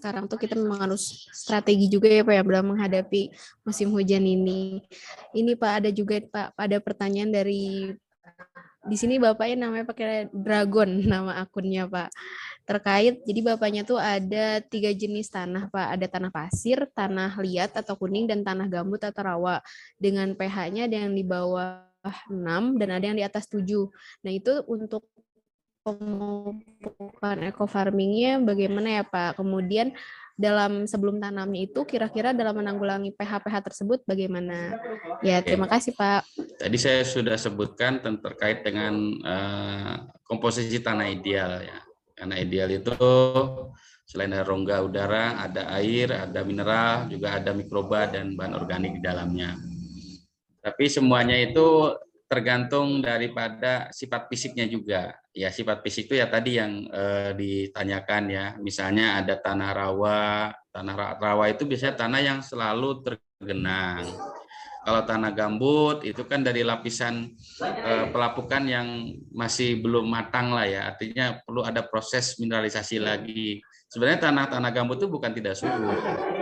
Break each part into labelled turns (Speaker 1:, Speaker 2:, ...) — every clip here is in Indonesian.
Speaker 1: sekarang tuh kita memang harus strategi juga ya Pak ya dalam menghadapi musim hujan ini. Ini Pak ada juga Pak ada pertanyaan dari di sini bapaknya namanya pakai Dragon nama akunnya Pak. Terkait jadi bapaknya tuh ada 3 jenis tanah Pak. Ada tanah pasir, tanah liat atau kuning dan tanah gambut atau rawa. Dengan pH-nya ada yang di bawah 6 dan ada yang di atas 7. Nah, itu untuk pemupukan eco farmingnya bagaimana ya Pak? Kemudian dalam sebelum tanamnya itu kira-kira dalam menanggulangi pH-pH tersebut bagaimana? Ya, terima kasih Pak.
Speaker 2: Tadi saya sudah sebutkan terkait dengan komposisi tanah ideal ya. Tanah ideal itu selain ada rongga udara, ada air, ada mineral, juga ada mikroba dan bahan organik di dalamnya. Tapi semuanya itu tergantung daripada sifat fisiknya juga. Ya, sifat fisik itu ya tadi yang ditanyakan ya. Misalnya ada tanah rawa. Tanah rawa itu biasanya tanah yang selalu tergenang. Kalau tanah gambut itu kan dari lapisan pelapukan yang masih belum matang lah ya. Artinya perlu ada proses mineralisasi lagi. Sebenarnya tanah-tanah gambut itu bukan tidak subur.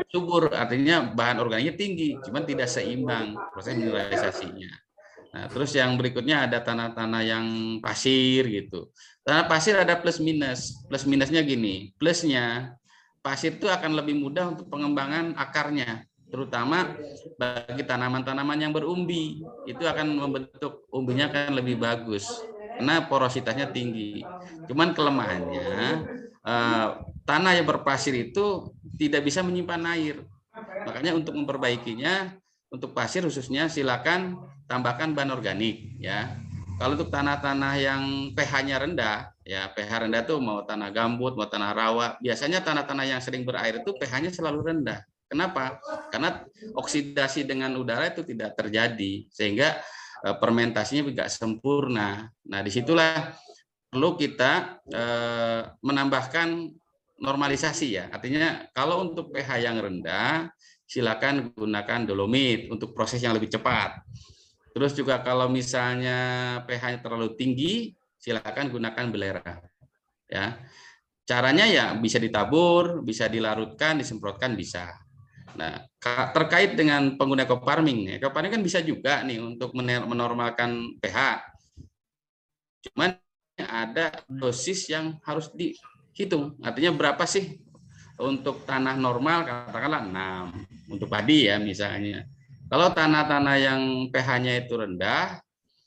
Speaker 2: Subur artinya bahan organiknya tinggi, cuman tidak seimbang proses mineralisasinya. Nah, terus yang berikutnya ada tanah-tanah yang pasir gitu. Tanah pasir ada plus minus. Plus minusnya gini, plusnya pasir itu akan lebih mudah untuk pengembangan akarnya, terutama bagi tanaman-tanaman yang berumbi. Itu akan membentuk umbinya akan lebih bagus karena porositasnya tinggi. Cuman kelemahannya tanah yang berpasir itu tidak bisa menyimpan air. Makanya untuk memperbaikinya, untuk pasir khususnya silakan tambahkan bahan organik ya. Kalau untuk tanah-tanah yang pH-nya rendah, ya pH rendah itu mau tanah gambut, mau tanah rawa, biasanya tanah-tanah yang sering berair itu pH-nya selalu rendah. Kenapa? Karena oksidasi dengan udara itu tidak terjadi, sehingga fermentasinya tidak sempurna. Nah, disitulah perlu kita menambahkan normalisasi ya. Artinya kalau untuk pH yang rendah, silakan gunakan dolomit untuk proses yang lebih cepat. Terus juga kalau misalnya pH-nya terlalu tinggi, silakan gunakan belera. Ya. Caranya ya bisa ditabur, bisa dilarutkan, disemprotkan bisa. Nah, terkait dengan pengguna eco farming kan bisa juga nih untuk menormalkan pH. Cuman ada dosis yang harus dihitung. Artinya berapa sih untuk tanah normal katakanlah 6 untuk padi ya misalnya. Kalau tanah-tanah yang pH-nya itu rendah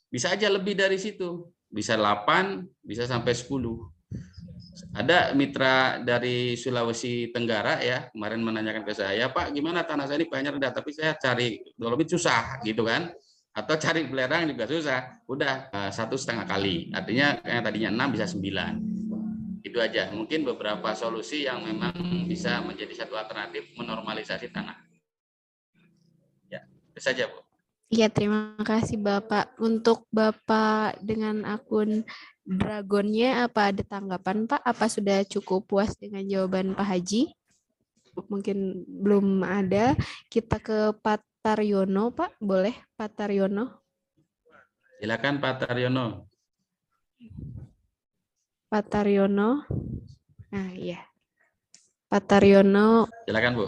Speaker 2: bisa aja lebih dari situ. Bisa 8, bisa sampai 10. Ada mitra dari Sulawesi Tenggara ya kemarin menanyakan ke saya, Pak gimana tanah saya ini pH-nya rendah tapi saya cari dolomit susah gitu kan, atau cari belerang juga susah, udah 1,5 kali, artinya yang tadinya 6 bisa 9. Itu aja mungkin beberapa solusi yang memang bisa menjadi satu alternatif menormalisasi tanah ya. Itu saja Bu.
Speaker 1: Iya, terima kasih Bapak. Untuk Bapak dengan akun Dragonnya, apa ada tanggapan Pak? Apa sudah cukup puas dengan jawaban Pak Haji? Mungkin belum ada. Kita ke Pak Taryono, Pak. Boleh Pak Taryono?
Speaker 2: Silakan Pak Taryono.
Speaker 1: Pak Taryono. Nah, iya. Pak Taryono.
Speaker 2: Silakan Bu.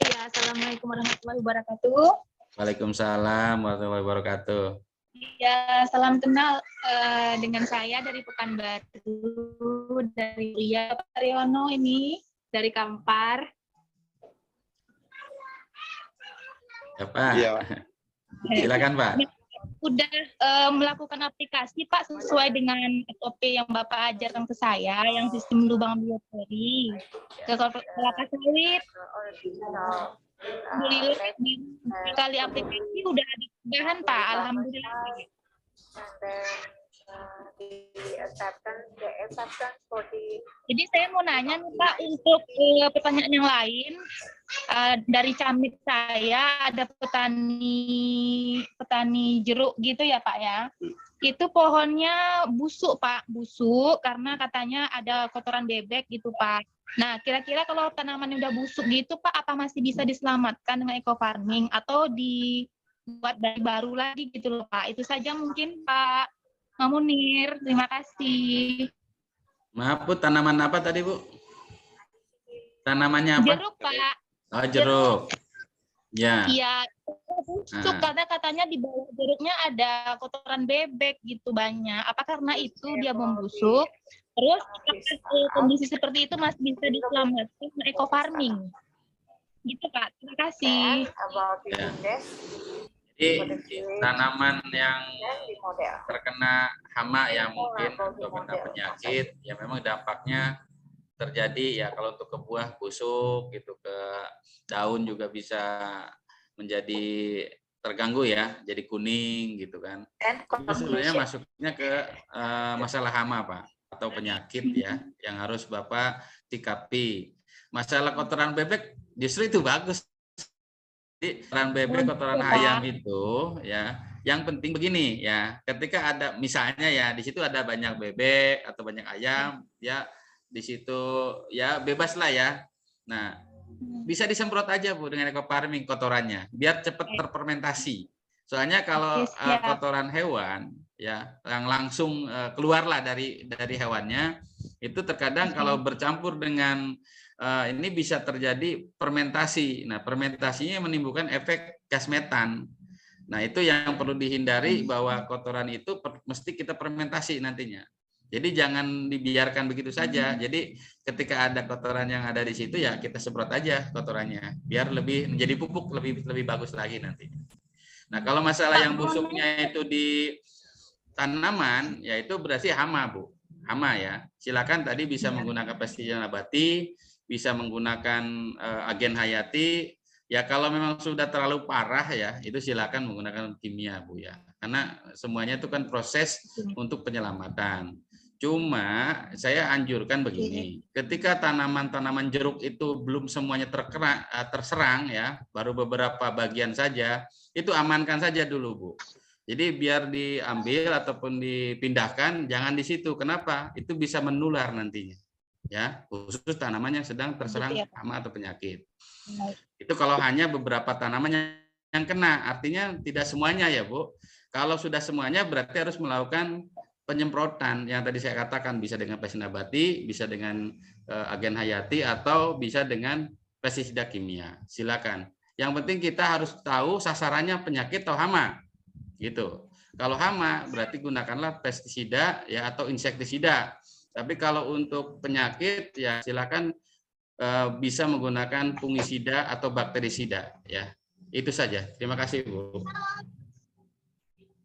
Speaker 3: Ya, Assalamualaikum warahmatullahi wabarakatuh.
Speaker 2: Waalaikumsalam warahmatullahi wabarakatuh.
Speaker 3: Ya, salam kenal dengan saya dari Pekanbaru, dari Ria Pak Taryono ini, dari Kampar.
Speaker 2: Ya Pak. Iya. Silakan Pak.
Speaker 3: Udah melakukan aplikasi Pak sesuai dengan SOP yang Bapak ajarkan ke saya, yang sistem lubang biopori ke kelapa sawit. Kali aplikasi udah ada perubahan Pak, alhamdulillah. Jadi saya mau nanya nih Pak, untuk pertanyaan yang lain, dari camit saya ada petani jeruk gitu ya Pak ya, itu pohonnya busuk Pak, busuk karena katanya ada kotoran bebek gitu Pak. Nah kira-kira kalau tanamannya udah busuk gitu Pak, apa masih bisa diselamatkan dengan eco farming atau dibuat dari baru lagi gitu loh Pak? Itu saja mungkin Pak Munir, terima kasih.
Speaker 2: Maaf Bu, tanaman apa tadi Bu? Tanamannya apa?
Speaker 3: Jeruk, Pak.
Speaker 2: Oh, jeruk. Ya.
Speaker 3: Iya, busuk karena katanya di bawah jeruknya ada kotoran bebek gitu banyak. Apa karena itu dia membusuk? Terus kondisi seperti itu masih bisa diselamatkan eco farming. Gitu, Pak. Terima kasih.
Speaker 2: Ya. Jadi tanaman yang terkena hama ya mungkin atau kena penyakit ya memang dampaknya terjadi ya kalau untuk ke buah busuk gitu, ke daun juga bisa menjadi terganggu ya, jadi kuning gitu kan. Itu sebenarnya masuknya ke masalah hama Pak atau penyakit ya yang harus Bapak sikapi. Masalah kotoran bebek justru itu bagus. Jadi kotoran bebek, kotoran ayam itu ya, yang penting begini ya, ketika ada misalnya ya di situ ada banyak bebek atau banyak ayam ya di situ ya bebas lah ya. Nah, bisa disemprot aja Bu dengan eco farming kotorannya biar cepat terfermentasi. Soalnya kalau kotoran hewan ya yang langsung keluarlah dari hewannya itu terkadang kalau bercampur dengan ini bisa terjadi fermentasi. Nah, fermentasinya menimbulkan efek gas metan. Nah, itu yang perlu dihindari bahwa kotoran itu mesti kita fermentasi nantinya. Jadi jangan dibiarkan begitu saja. Jadi ketika ada kotoran yang ada di situ ya kita semprot aja kotorannya biar lebih menjadi pupuk lebih bagus lagi nanti. Nah, kalau masalah yang busuknya itu di tanaman ya itu berarti hama, Bu. Hama ya. Silakan tadi bisa menggunakan pestisida nabati, bisa menggunakan agen hayati. Ya kalau memang sudah terlalu parah ya, itu silakan menggunakan kimia, Bu ya. Karena semuanya itu kan proses untuk penyelamatan. Cuma saya anjurkan begini, ketika tanaman-tanaman jeruk itu belum semuanya terserang ya, baru beberapa bagian saja, itu amankan saja dulu, Bu. Jadi biar diambil ataupun dipindahkan jangan di situ. Kenapa? Itu bisa menular nantinya. Ya, khusus tanaman yang sedang terserang hama atau penyakit. Itu kalau hanya beberapa tanaman yang kena, artinya tidak semuanya ya, Bu. Kalau sudah semuanya berarti harus melakukan penyemprotan yang tadi saya katakan bisa dengan pestisida nabati, bisa dengan agen hayati atau bisa dengan pestisida kimia. Silakan. Yang penting kita harus tahu sasarannya penyakit atau hama. Gitu. Kalau hama berarti gunakanlah pestisida ya atau insektisida. Tapi kalau untuk penyakit ya silakan bisa menggunakan fungisida atau bakterisida ya. Itu saja. Terima kasih, Bu.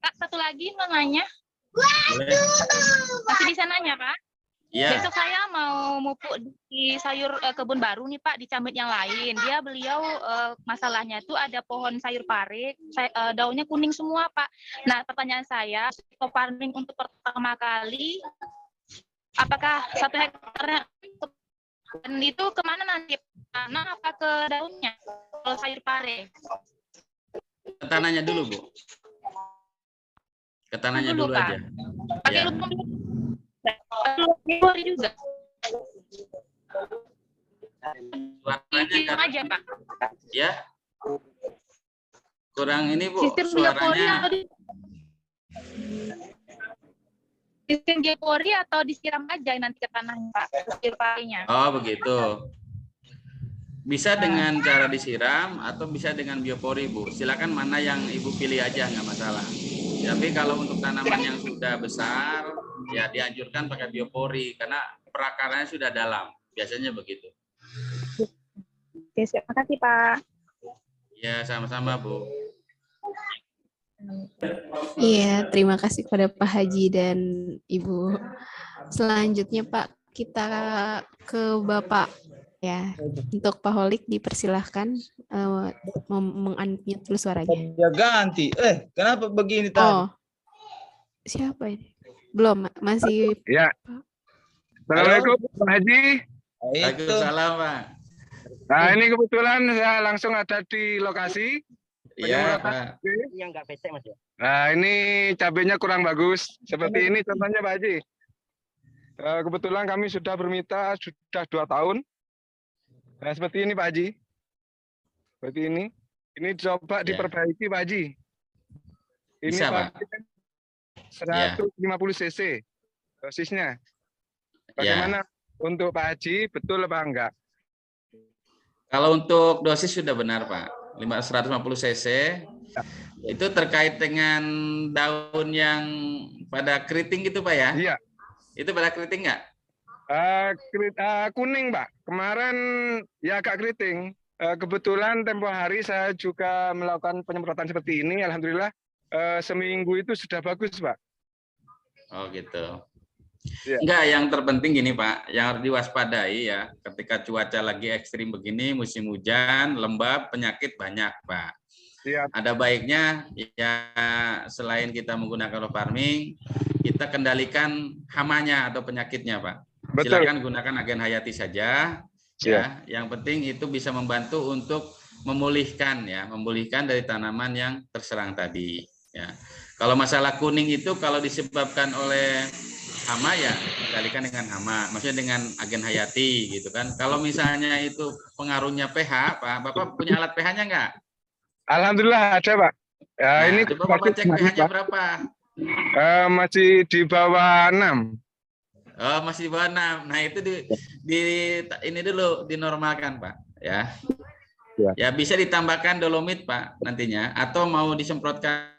Speaker 3: Kak, satu lagi mau nanya. Masih bisa nanya, Pak?
Speaker 2: Ya.
Speaker 3: Besok saya mau mupuk di sayur kebun baru nih Pak, di Cambet yang lain. Beliau masalahnya itu ada pohon sayur pare, daunnya kuning semua Pak. Nah pertanyaan saya, farming untuk pertama kali, apakah 1 hektarnya dan itu kemana nanti? Tanah apa ke daunnya? Kalau sayur pare?
Speaker 2: Ke tanahnya dulu Bu. Ke tanahnya dulu
Speaker 3: Pak.
Speaker 2: aja.
Speaker 3: Pakai
Speaker 2: Ya.
Speaker 3: Biopori juga.
Speaker 2: Suaranya
Speaker 3: Aja Pak.
Speaker 2: Ya. Kurang ini Bu
Speaker 3: Sistem biopori
Speaker 2: suaranya.
Speaker 3: atau sistem biopori atau disiram aja nanti ke tanahnya Pak, bioporinya.
Speaker 2: Oh begitu. Bisa dengan cara disiram atau bisa dengan biopori Bu. Silakan mana yang Ibu pilih aja nggak masalah. Tapi kalau untuk tanaman yang sudah besar ya dianjurkan pakai biopori karena perakaranya sudah dalam. Biasanya begitu.
Speaker 3: Oke, terima kasih Pak.
Speaker 2: Ya sama-sama Bu.
Speaker 1: Iya, terima kasih kepada Pak Haji dan Ibu. Selanjutnya Pak, kita ke Bapak ya. Untuk Pak Holik dipersilahkan meng-unmute dulu suaranya.
Speaker 4: Ya ganti. Kenapa begini tadi?
Speaker 1: Oh, siapa ini? Belum, masih.
Speaker 5: Ya. Assalamualaikum Pak Haji.
Speaker 2: Waalaikumsalam Pak.
Speaker 5: Nah ini kebetulan saya langsung ada di lokasi.
Speaker 2: Iya Pak.
Speaker 6: Yang nggak becek Mas ya.
Speaker 5: Nah ini cabenya kurang bagus. Seperti ini contohnya Pak Haji. Kebetulan kami sudah bermitra sudah 2 tahun. Nah seperti ini Pak Haji. Seperti ini. Ini coba diperbaiki Pak Haji. Ini
Speaker 2: Bisa, Pak.
Speaker 5: 150 cc dosisnya. Bagaimana untuk Pak Haji, betul apa enggak?
Speaker 2: Kalau untuk dosis sudah benar Pak, 150 cc. Itu terkait dengan daun yang pada keriting gitu Pak ya?
Speaker 5: Iya.
Speaker 2: Itu pada keriting nggak?
Speaker 5: Kuning, Pak. Kemarin ya agak keriting. Kebetulan tempo hari saya juga melakukan penyemprotan seperti ini. Alhamdulillah seminggu itu sudah bagus, Pak.
Speaker 2: Oh gitu.
Speaker 5: Ya.
Speaker 2: Enggak, yang terpenting gini Pak, yang harus diwaspadai ya, ketika cuaca lagi ekstrim begini, musim hujan, lembab, penyakit banyak Pak.
Speaker 5: Siap.
Speaker 2: Ada baiknya ya selain kita menggunakan farming, kita kendalikan hamanya atau penyakitnya Pak.
Speaker 5: Betul.
Speaker 2: Silakan gunakan agen hayati saja. Ya, yang penting itu bisa membantu untuk memulihkan dari tanaman yang terserang tadi. Ya, kalau masalah kuning itu kalau disebabkan oleh hama ya kendalikan dengan hama, maksudnya dengan agen hayati gitu kan. Kalau misalnya itu pengaruhnya pH, Pak, Bapak punya alat pH-nya nggak?
Speaker 5: Alhamdulillah ada, Pak. Ya,
Speaker 2: Nah,
Speaker 5: ini
Speaker 2: coba Bapak cek pH-nya berapa?
Speaker 5: masih di bawah 6.
Speaker 2: Oh, masih di bawah 6. Nah, itu ini dulu dinormalkan, Pak, ya. Ya, bisa ditambahkan dolomit, Pak, nantinya atau mau disemprotkan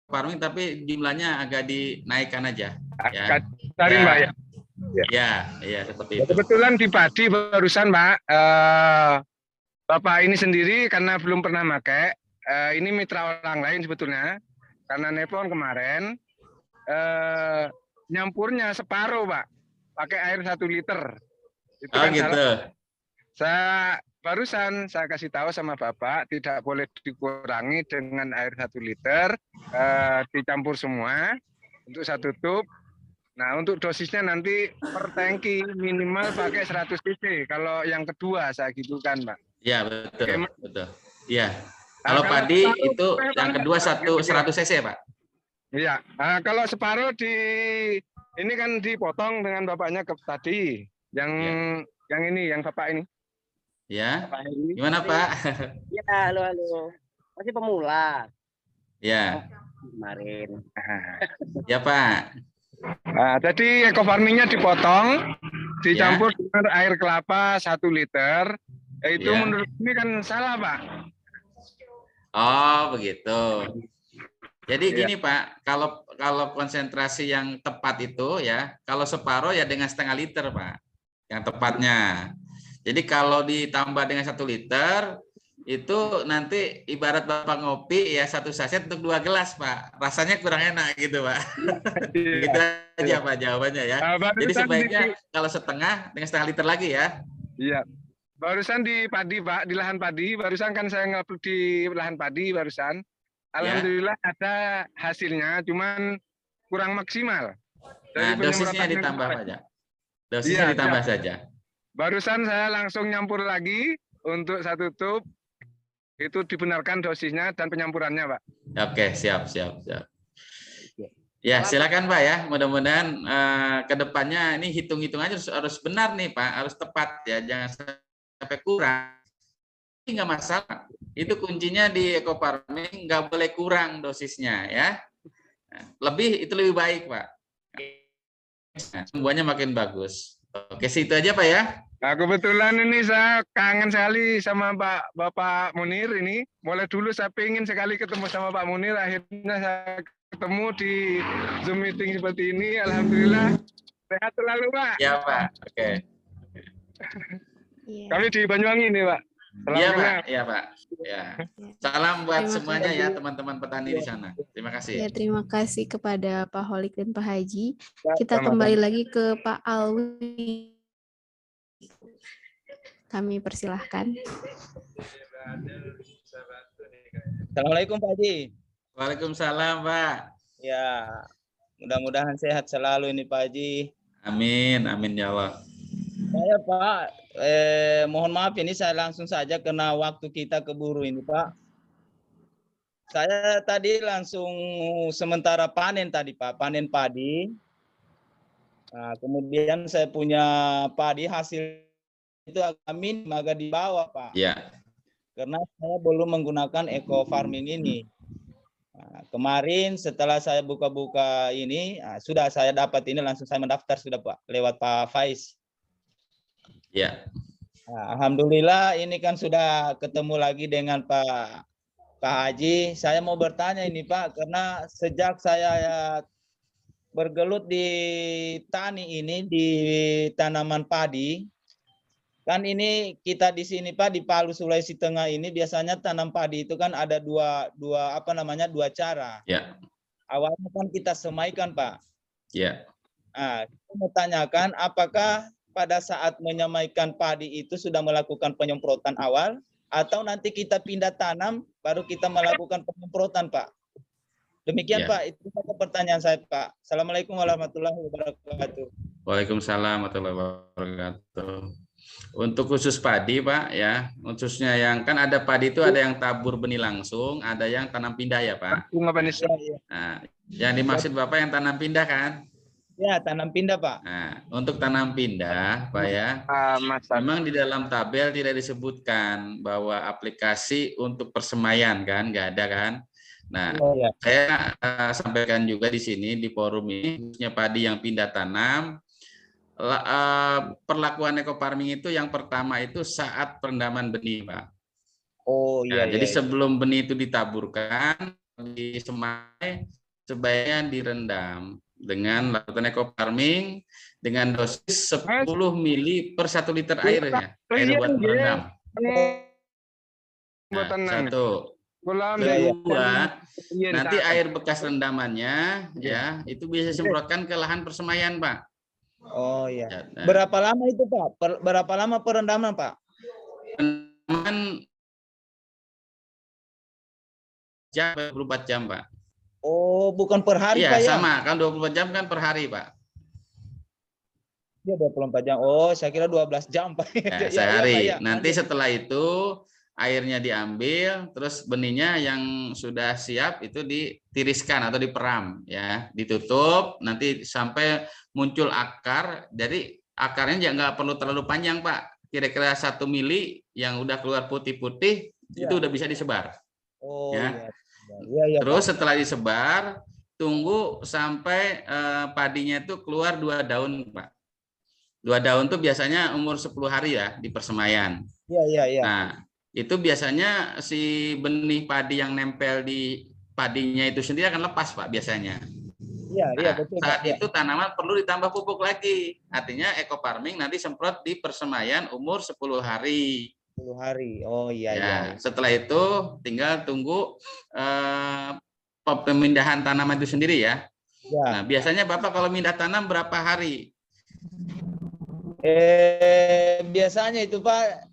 Speaker 2: farming tapi jumlahnya agak dinaikkan aja, ya.
Speaker 5: Cari, Pak ya.
Speaker 2: Ya, seperti itu.
Speaker 5: Kebetulan di padi barusan, Pak. Bapak ini sendiri karena belum pernah pakai, ini mitra orang lain sebetulnya. Karena nepon kemarin, nyampurnya separuh, Pak. Pakai air 1 liter. Itu kan
Speaker 2: gitu.
Speaker 5: Barusan saya kasih tahu sama Bapak, tidak boleh dikurangi dengan air 1 liter, dicampur semua untuk 1 tub. Nah, untuk dosisnya nanti per tangki minimal pakai 100 cc. Kalau yang kedua saya gitu kan, Pak.
Speaker 2: Iya, betul. Iya. Kalau padi itu yang kedua 100 cc, Pak.
Speaker 5: Iya. Kalau separuh ini kan dipotong dengan bapaknya tadi. Yang ini, yang Bapak ini.
Speaker 2: Ya. Gimana, Pak?
Speaker 6: Ya, halo. Masih pemula.
Speaker 2: Ya.
Speaker 6: Kemarin.
Speaker 2: Ya, Pak.
Speaker 5: Nah, jadi eco farmingnya dipotong, dicampur dengan air kelapa 1 liter. Itu menurut ini kan salah, Pak.
Speaker 2: Oh, begitu. Jadi gini, Pak, kalau konsentrasi yang tepat itu ya, kalau separuh ya dengan 1/2 liter, Pak. Yang tepatnya. Jadi kalau ditambah dengan 1 liter, itu nanti ibarat Bapak ngopi ya 1 saset untuk 2 gelas, Pak. Rasanya kurang enak gitu, Pak. Gitu aja, Pak, jawabannya ya. Jadi sebaiknya kalau setengah dengan 1/2 liter lagi ya.
Speaker 5: Iya. Barusan di padi, Pak, di lahan padi. Barusan kan saya ngupload di lahan padi barusan. Alhamdulillah ada hasilnya, cuman kurang maksimal.
Speaker 2: Nah, dosisnya ditambah saja. Dosisnya ditambah saja.
Speaker 5: Barusan saya langsung nyampur lagi untuk 1 tub. Itu dibenarkan dosisnya dan penyampurannya, Pak. Oke,
Speaker 2: siap. Ya, silakan Pak ya. Mudah-mudahan ke depannya ini hitung-hitungannya harus benar nih, Pak. Harus tepat ya, jangan sampai kurang. Ini nggak masalah. Itu kuncinya di eco farming, nggak boleh kurang dosisnya ya. Itu lebih baik, Pak. Semuanya makin bagus. Oke, situ aja Pak ya.
Speaker 5: Nah, kebetulan ini saya kangen sekali sama Bapak Munir ini. Mulai dulu saya pengen sekali ketemu sama Pak Munir. Akhirnya saya ketemu di Zoom meeting seperti ini. Alhamdulillah. Sehat selalu, Pak.
Speaker 2: Ya, Pak. Oke.
Speaker 5: Kami di Banyuwangi ini, Pak.
Speaker 2: Iya, Pak. Iya, Pak. Ya. Salam buat semuanya ya, teman-teman petani di sana. Terima kasih.
Speaker 1: Ya, terima kasih kepada Pak Holik dan Pak Haji. Kita kembali lagi ke Pak Alwi. Kami persilahkan.
Speaker 4: Assalamualaikum Pak Haji.
Speaker 2: Waalaikumsalam, Pak.
Speaker 4: Ya, mudah-mudahan sehat selalu ini Pak Haji.
Speaker 2: Amin ya Allah.
Speaker 4: Saya Pak, mohon maaf ini saya langsung saja kena waktu kita keburu ini Pak. Saya tadi langsung sementara panen tadi Pak, panen padi. Nah, kemudian saya punya padi hasil itu agak di bawah Pak.
Speaker 2: Iya.
Speaker 4: Karena saya belum menggunakan eco farming ini. Nah, kemarin setelah saya buka-buka ini, sudah saya dapat ini langsung saya mendaftar sudah Pak, lewat Pak Faiz.
Speaker 2: Ya.
Speaker 4: Nah, alhamdulillah ini kan sudah ketemu lagi dengan Pak Haji. Saya mau bertanya ini Pak, karena sejak saya bergelut di tani ini, di tanaman padi, kan ini kita di sini Pak, di Palu Sulawesi Tengah ini biasanya tanam padi itu kan ada dua cara.
Speaker 2: Ya,
Speaker 4: Awalnya kan kita semaikan Pak.
Speaker 2: ya.
Speaker 4: Nah, saya mau tanyakan apakah pada saat menyemaikan padi itu sudah melakukan penyemprotan awal atau nanti kita pindah tanam baru kita melakukan penyemprotan Pak? Demikian
Speaker 2: Ya.
Speaker 4: Pak, itu saja pertanyaan saya Pak. Assalamualaikum warahmatullahi wabarakatuh.
Speaker 2: Waalaikumsalam warahmatullahi wabarakatuh. Untuk khusus padi Pak ya, khususnya yang kan ada padi itu ada yang tabur benih langsung, ada yang tanam pindah ya Pak.
Speaker 5: Bunga Panis.
Speaker 2: Nah, yang dimaksud Bapak yang tanam pindah kan?
Speaker 4: Ya, tanam pindah Pak.
Speaker 2: Nah, untuk tanam pindah Pak ya,
Speaker 5: Mas.
Speaker 2: memang di dalam tabel tidak disebutkan bahwa aplikasi untuk persemaian kan, nggak ada kan? Nah,
Speaker 4: Oh, ya.
Speaker 2: saya sampaikan juga di sini di forum ini, khususnya padi yang pindah tanam, perlakuan eco farming itu yang pertama itu saat perendaman benih, Pak.
Speaker 4: Oh iya.
Speaker 2: Nah, jadi
Speaker 4: iya.
Speaker 2: sebelum benih itu ditaburkan, disemai, sebaiknya direndam dengan larutan eco farming dengan dosis 10 mili per 1 liter air ya, air buat merendam. Nah, satu. Kedua, nanti air bekas rendamannya ya itu bisa disemprotkan ke lahan persemaian, Pak.
Speaker 4: Oh iya.
Speaker 2: Ya, nah,
Speaker 4: Berapa lama itu Pak? Berapa lama perendaman Pak?
Speaker 2: rendaman jam 24 jam, Pak.
Speaker 4: Oh, bukan per hari
Speaker 2: Iya,
Speaker 4: Pak ya?
Speaker 2: sama, kan 24 jam kan per hari, Pak.
Speaker 4: Iya, 24 jam. Oh, saya kira 12 jam Pak.
Speaker 2: Ya,
Speaker 4: Ya,
Speaker 2: sehari.
Speaker 4: Pak, ya.
Speaker 2: Nanti setelah itu airnya diambil, terus benihnya yang sudah siap itu ditiriskan atau diperam, ya, ditutup, nanti sampai muncul akar. Jadi akarnya nggak perlu terlalu panjang, Pak. Kira-kira 1 mili yang udah keluar putih-putih itu udah bisa disebar.
Speaker 4: Oh
Speaker 2: Ya.
Speaker 4: iya.
Speaker 2: Terus
Speaker 4: Pak.
Speaker 2: setelah disebar, tunggu sampai padinya itu keluar 2 daun, Pak. 2 daun tuh biasanya umur 10 hari ya di persemaian.
Speaker 4: Iya.
Speaker 2: Nah, itu biasanya si benih padi yang nempel di padinya itu sendiri akan lepas, Pak, biasanya.
Speaker 4: Iya,
Speaker 2: Nah,
Speaker 4: betul.
Speaker 2: saat
Speaker 4: Pak.
Speaker 2: itu tanaman perlu ditambah pupuk lagi. Artinya eco farming nanti semprot di persemaian umur 10 hari.
Speaker 4: 10 hari. Oh iya.
Speaker 2: Setelah itu tinggal tunggu pemindahan tanaman itu sendiri ya.
Speaker 4: Ya.
Speaker 2: Nah, biasanya Bapak kalau pindah tanam berapa hari?
Speaker 4: Biasanya itu Pak,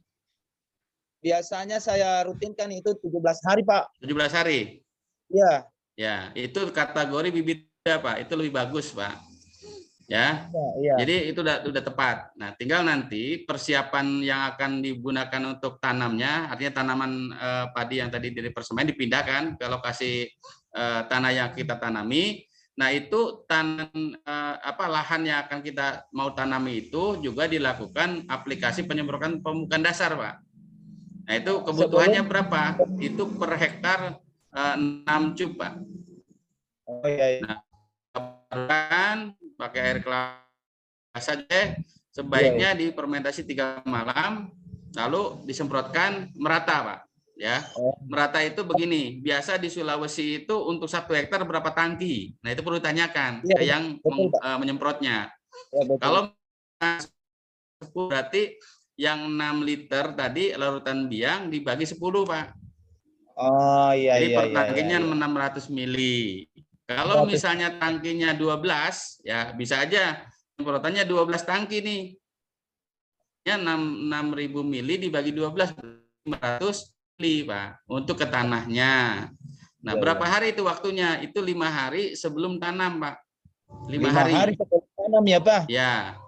Speaker 4: biasanya saya rutinkan itu 17 hari Pak.
Speaker 2: 17 hari.
Speaker 4: Iya.
Speaker 2: Ya, itu kategori bibit muda, Pak. Itu lebih bagus, Pak. Ya.
Speaker 4: Iya.
Speaker 2: Jadi itu udah tepat. Nah, tinggal nanti persiapan yang akan digunakan untuk tanamnya, artinya tanaman padi yang tadi dari persemaian dipindahkan ke lokasi tanah yang kita tanami. Nah, itu lahan yang akan kita mau tanami itu juga dilakukan aplikasi penyemprotan pemupukan dasar, Pak. Nah, itu kebutuhannya berapa? Itu per hektar 6 cub, Pak.
Speaker 4: Oh iya.
Speaker 2: Nah, pakai air kelapa saja, sebaiknya difermentasi 3 malam, lalu disemprotkan merata, Pak. Ya, merata itu begini. Biasa di Sulawesi itu untuk 1 hektar berapa tangki? Nah, itu perlu ditanyakan ke yang menyemprotnya. Kalau berarti yang 6 liter tadi larutan biang dibagi 10, Pak.
Speaker 4: Oh iya.
Speaker 2: Jadi per tangkinya 600 mili. Kalau misalnya tangkinya 12, ya bisa aja semprotannya 12 tangki nih. Ya 6.000 mili dibagi 12, 500 mili, Pak, untuk ke tanahnya. Nah, berapa hari itu waktunya? Itu 5 hari sebelum tanam, Pak. 5 hari
Speaker 4: sebelum tanam ya, Pak?
Speaker 2: Ya.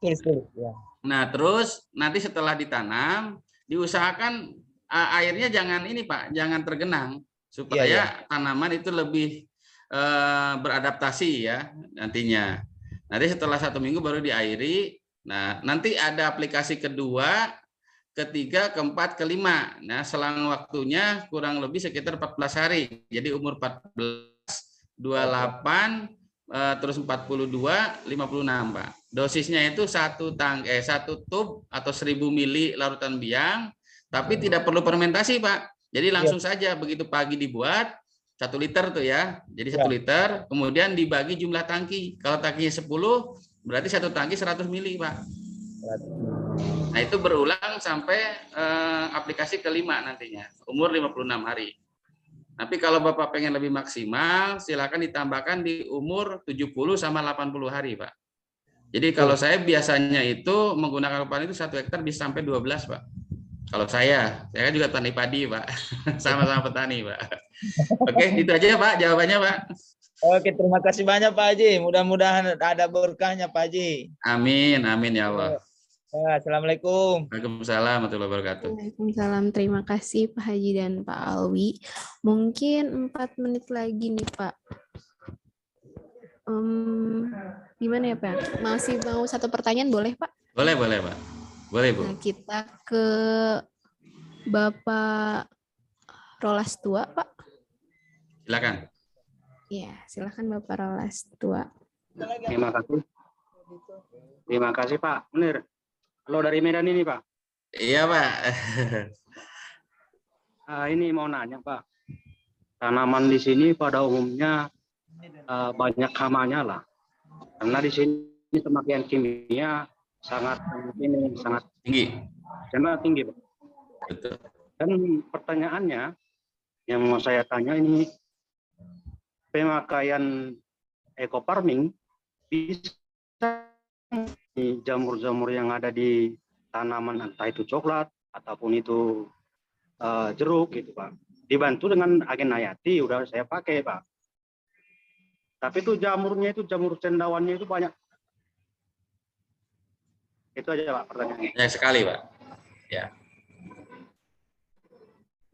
Speaker 4: Tulis. Ya.
Speaker 2: Nah, terus nanti setelah ditanam, diusahakan airnya jangan ini, Pak, jangan tergenang supaya tanaman itu lebih beradaptasi ya nantinya. Nanti setelah 1 minggu baru diairi. Nah, nanti ada aplikasi kedua, ketiga, keempat, kelima. Nah, selang waktunya kurang lebih sekitar 14 hari. Jadi umur 14, 28, terus 42, 56 Pak. Dosisnya itu satu tub atau 1000 mili larutan biang, tapi tidak perlu fermentasi Pak. Jadi langsung saja begitu pagi dibuat 1 liter tuh ya. Jadi 1 liter, kemudian dibagi jumlah tangki. Kalau tangkinya 10, berarti 1 tangki 100 mili Pak. Nah itu berulang sampai aplikasi kelima nantinya, umur 56 hari. Tapi kalau Bapak pengen lebih maksimal, silakan ditambahkan di umur 70 sama 80 hari, Pak. Jadi kalau saya biasanya itu menggunakan panen itu 1 hektar bisa sampai 12, Pak. Kalau saya kan juga petani padi, Pak. Sama-sama petani, Pak. Oke, itu aja Pak jawabannya, Pak.
Speaker 4: Oke, terima kasih banyak Pak Haji. Mudah-mudahan ada berkahnya Pak Haji.
Speaker 2: Amin, amin ya Allah.
Speaker 4: Assalamualaikum.
Speaker 2: Waalaikumsalam warahmatullahi wabarakatuh.
Speaker 1: Waalaikumsalam. Terima kasih Pak Haji dan Pak Alwi. Mungkin 4 menit lagi nih Pak. Gimana ya Pak? Masih mau 1 pertanyaan boleh Pak?
Speaker 2: Boleh Pak. Boleh Bu.
Speaker 1: Nah, kita ke Bapak Rolas Tua Pak.
Speaker 2: Silakan.
Speaker 1: Ya, silakan Bapak Rolas Tua.
Speaker 7: Terima kasih Pak Munir. Halo dari Medan ini Pak.
Speaker 2: Iya Pak.
Speaker 7: Ini mau nanya Pak. Tanaman di sini pada umumnya banyak hamanya lah. Karena di sini pemakaian kimia sangat tinggi. Sangat tinggi Pak.
Speaker 2: Betul.
Speaker 7: Dan pertanyaannya yang mau saya tanya ini, pemakaian eco farming bisa jamur-jamur yang ada di tanaman, entah itu coklat ataupun itu jeruk gitu Pak, dibantu dengan agen hayati udah saya pakai Pak, tapi itu jamurnya, itu jamur cendawannya itu banyak. Itu aja Pak pertanyaannya.
Speaker 2: Banyak sekali Pak. Ya.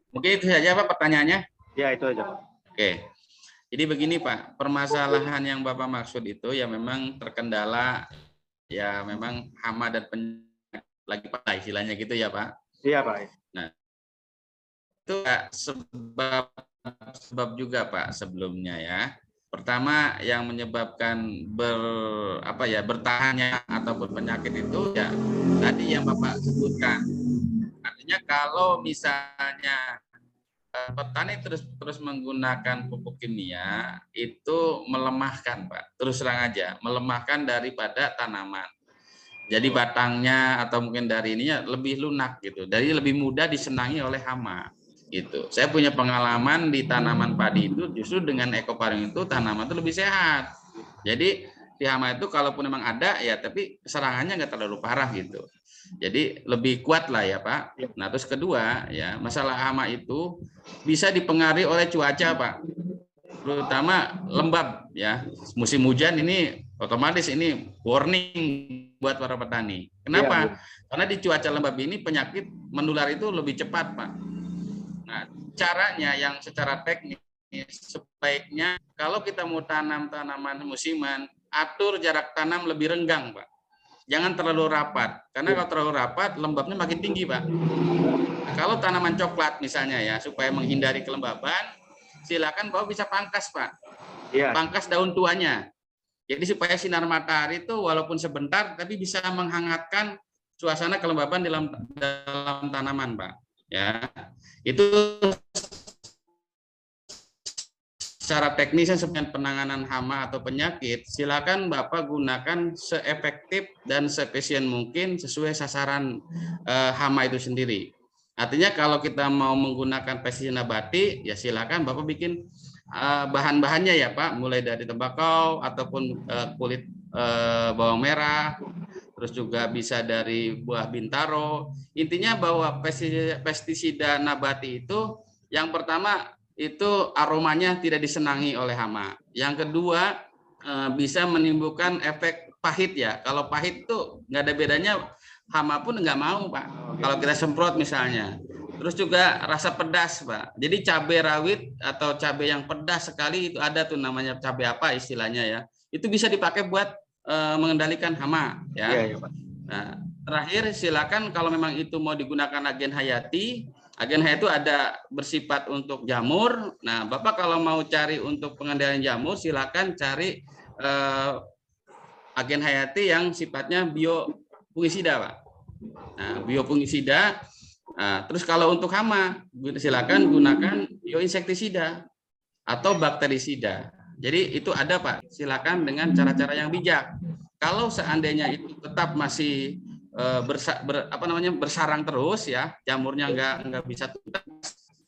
Speaker 2: Mungkin itu saja Pak pertanyaannya.
Speaker 7: Ya itu aja Pak.
Speaker 2: Oke. Jadi begini Pak, permasalahan yang Bapak maksud itu ya memang terkendala ya memang hama dan penyakit lagi pada istilahnya gitu ya Pak.
Speaker 7: Iya Pak.
Speaker 2: Nah, itu sebab juga Pak sebelumnya ya. Pertama yang menyebabkan bertahannya atau berpenyakit itu ya tadi yang Bapak sebutkan. Artinya kalau misalnya petani terus menggunakan pupuk kimia itu melemahkan Pak, terus terang aja melemahkan daripada tanaman. Jadi batangnya atau mungkin dari ininya lebih lunak gitu, jadi lebih mudah disenangi oleh hama gitu. Saya punya pengalaman di tanaman padi itu justru dengan eco farming itu tanaman itu lebih sehat. Jadi di hama itu kalaupun memang ada ya tapi serangannya nggak terlalu parah gitu. Jadi lebih kuat lah ya Pak. Nah terus kedua ya masalah hama itu bisa dipengaruhi oleh cuaca Pak, terutama lembab ya. Musim hujan ini otomatis ini warning buat para petani. Kenapa? Karena di cuaca lembab ini penyakit menular itu lebih cepat Pak. Nah caranya yang secara teknis sebaiknya kalau kita mau tanam tanaman musiman, atur jarak tanam lebih renggang Pak. Jangan terlalu rapat, karena kalau terlalu rapat lembabnya makin tinggi Pak. Nah, kalau tanaman coklat misalnya ya, supaya menghindari kelembaban, silakan Bapak bisa pangkas Pak. Ya. Pangkas daun tuanya. Jadi supaya sinar matahari itu walaupun sebentar, tapi bisa menghangatkan suasana kelembaban dalam tanaman Pak. Ya, itu secara teknisnya sebenarnya penanganan hama atau penyakit, silakan Bapak gunakan seefektif dan seefisien mungkin sesuai sasaran hama itu sendiri. Artinya kalau kita mau menggunakan pestisida nabati, ya silakan Bapak bikin bahan-bahannya ya Pak, mulai dari tembakau ataupun kulit bawang merah, terus juga bisa dari buah bintaro. Intinya bahwa pestisida nabati itu yang pertama itu aromanya tidak disenangi oleh hama. Yang kedua bisa menimbulkan efek pahit ya. Kalau pahit itu nggak ada bedanya, hama pun nggak mau Pak. Kalau kita semprot misalnya. Terus juga rasa pedas Pak. Jadi cabai rawit atau cabai yang pedas sekali itu ada tuh namanya cabai apa istilahnya ya. Itu bisa dipakai buat mengendalikan hama ya. Iya, Pak. Nah, terakhir silakan kalau memang itu mau digunakan agen hayati. Agen hayati itu ada bersifat untuk jamur. Nah, Bapak kalau mau cari untuk pengendalian jamur, silakan cari agen hayati yang sifatnya biofungisida, Pak. Nah, biofungisida. Terus kalau untuk hama, silakan gunakan bioinsektisida atau bakterisida. Jadi itu ada, Pak. Silakan dengan cara-cara yang bijak. Kalau seandainya itu tetap masih bersarang terus ya, jamurnya nggak bisa tuntas,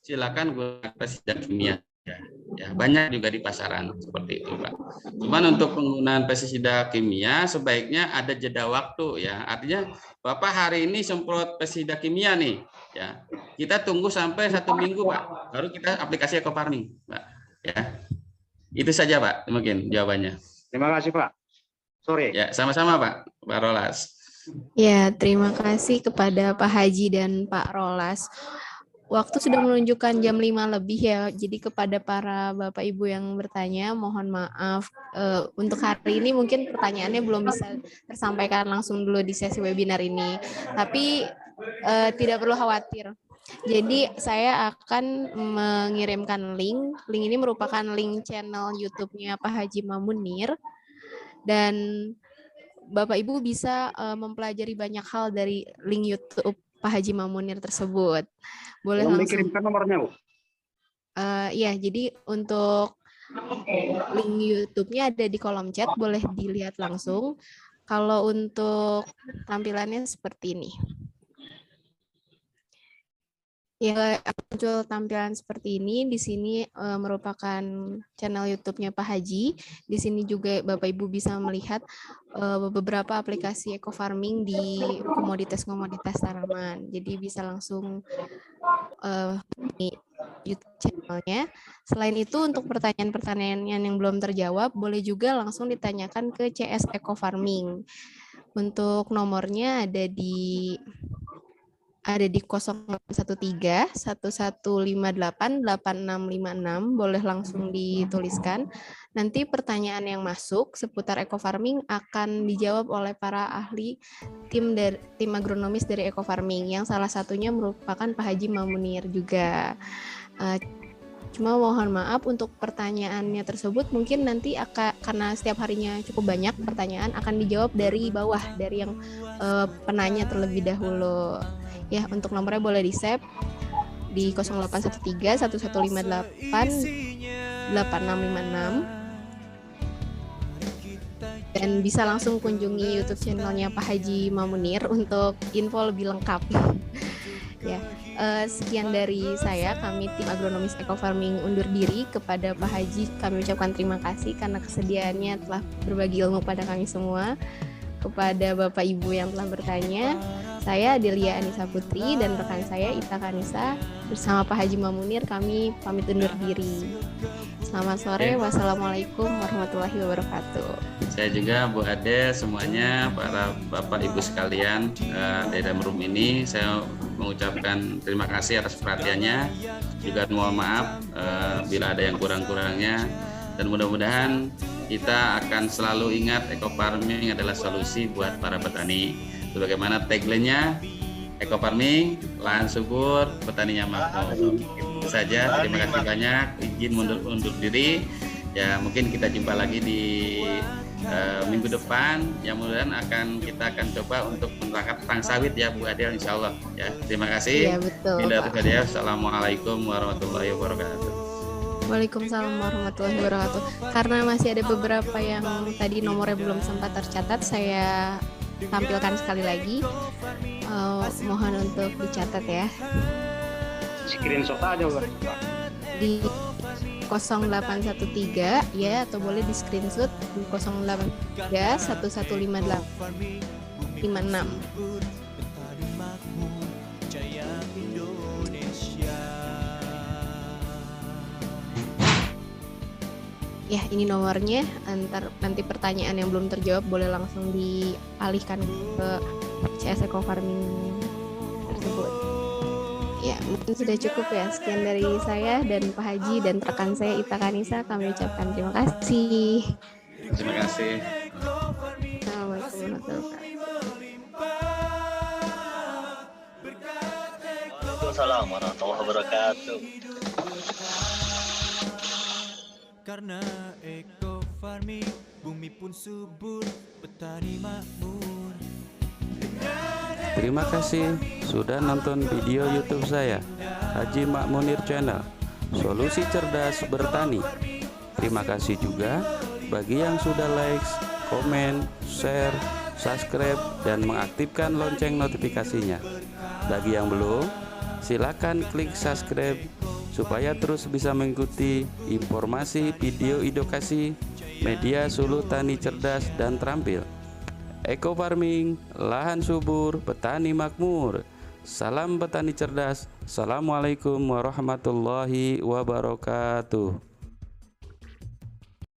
Speaker 2: silakan gunakan pestisida kimia. Ya, banyak juga di pasaran seperti itu, Pak. Cuman untuk penggunaan pestisida kimia sebaiknya ada jeda waktu ya. Artinya Bapak hari ini semprot pestisida kimia nih, ya. Kita tunggu sampai 1 minggu, Pak. Baru kita aplikasi ekofarming, Pak. Ya. Itu saja, Pak. Mungkin jawabannya.
Speaker 7: Terima kasih, Pak. Sore.
Speaker 2: Ya, sama-sama, Pak. Pak Rolas.
Speaker 1: Ya, terima kasih kepada Pak Haji dan Pak Rolas. Waktu sudah menunjukkan jam 5 lebih ya, jadi kepada para Bapak Ibu yang bertanya, mohon maaf. Untuk hari ini mungkin pertanyaannya belum bisa tersampaikan langsung dulu di sesi webinar ini. Tapi tidak perlu khawatir. Jadi saya akan mengirimkan link. Link ini merupakan link channel YouTube-nya Pak Haji Mamunir. Dan Bapak Ibu bisa mempelajari banyak hal dari link YouTube Pak Haji Mamunir tersebut. Boleh
Speaker 7: Tolong
Speaker 1: langsung
Speaker 7: dikirimkan nomornya, Bu.
Speaker 1: Ya, jadi untuk link YouTube-nya ada di kolom chat, boleh dilihat langsung. Kalau untuk tampilannya seperti ini. Ya, muncul tampilan seperti ini. Di sini merupakan channel YouTube-nya Pak Haji. Di sini juga Bapak Ibu bisa melihat beberapa aplikasi eco farming di komoditas-komoditas tanaman. Jadi bisa langsung di YouTube channelnya. Selain itu, untuk pertanyaan-pertanyaan yang belum terjawab, boleh juga langsung ditanyakan ke CS Eco Farming. Untuk nomornya ada di 013 1158 8656, boleh langsung dituliskan. Nanti pertanyaan yang masuk seputar eco farming akan dijawab oleh para ahli tim agronomis dari eco farming, yang salah satunya merupakan Pak Haji Mamunir juga. Cuma mohon maaf untuk pertanyaannya tersebut mungkin nanti karena setiap harinya cukup banyak pertanyaan, akan dijawab dari bawah, dari yang penanya terlebih dahulu. Ya, untuk nomornya boleh di-save di 0813 1158 8656. Dan bisa langsung kunjungi YouTube channelnya Pak Haji Mamunir untuk info lebih lengkap. Ya, sekian dari saya. Kami tim agronomis eco farming undur diri. Kepada Pak Haji kami ucapkan terima kasih karena kesediaannya telah berbagi ilmu pada kami semua. Kepada Bapak Ibu yang telah bertanya, saya Delia Anissa Putri dan rekan saya Ita Kanisa bersama Pak Haji Mamunir, kami pamit undur diri. Selamat sore. Wassalamualaikum warahmatullahi wabarakatuh.
Speaker 2: Saya juga Bu Ade, semuanya para Bapak Ibu sekalian di dalam room ini, saya mengucapkan terima kasih atas perhatiannya. Juga mohon maaf bila ada yang kurang-kurangnya, dan mudah-mudahan kita akan selalu ingat eco farming adalah solusi buat para petani. Sebagaimana tagline-nya, eco farming, lahan subur, petaninya makmur. Itu saja. Terima kasih banyak. Izin undur diri. Ya, mungkin kita jumpa lagi di minggu depan. Yang mudah-mudahan kita akan coba untuk menangkap tang sawit ya Bu Adel, insya Allah. Ya, terima kasih.
Speaker 1: Iya, betul.
Speaker 2: Assalamualaikum warahmatullahi wabarakatuh.
Speaker 1: Waalaikumsalam warahmatullahi wabarakatuh. Karena masih ada beberapa yang tadi nomornya belum sempat tercatat, saya tampilkan sekali lagi. Mohon untuk dicatat ya.
Speaker 7: Screenshot aja, Pak.
Speaker 1: Di 0813 ya, atau boleh di screenshot di 083 1158 56. Ya, ini nomornya. Nanti pertanyaan yang belum terjawab boleh langsung dialihkan ke CS Eco Farming tersebut. Ya, mungkin sudah cukup ya. Sekian dari saya dan Pak Haji dan rekan saya Ita Kanisa. Kami ucapkan terima kasih.
Speaker 2: Terima kasih.
Speaker 1: Assalamualaikum warahmatullahi wabarakatuh.
Speaker 8: Waalaikumsalam warahmatullahi wabarakatuh.
Speaker 9: Karena eco farming bumi pun subur, petani makmur.
Speaker 2: Terima kasih sudah nonton video YouTube saya, Haji Mak Munir Channel, Solusi Cerdas Bertani. Terima kasih juga bagi yang sudah like, komen, share, subscribe, dan mengaktifkan lonceng notifikasinya. Bagi yang belum, silakan klik subscribe supaya terus bisa mengikuti informasi video edukasi media Suluh Tani Cerdas dan Terampil. Eco Farming, lahan subur, petani makmur. Salam petani cerdas. Assalamualaikum warahmatullahi wabarakatuh.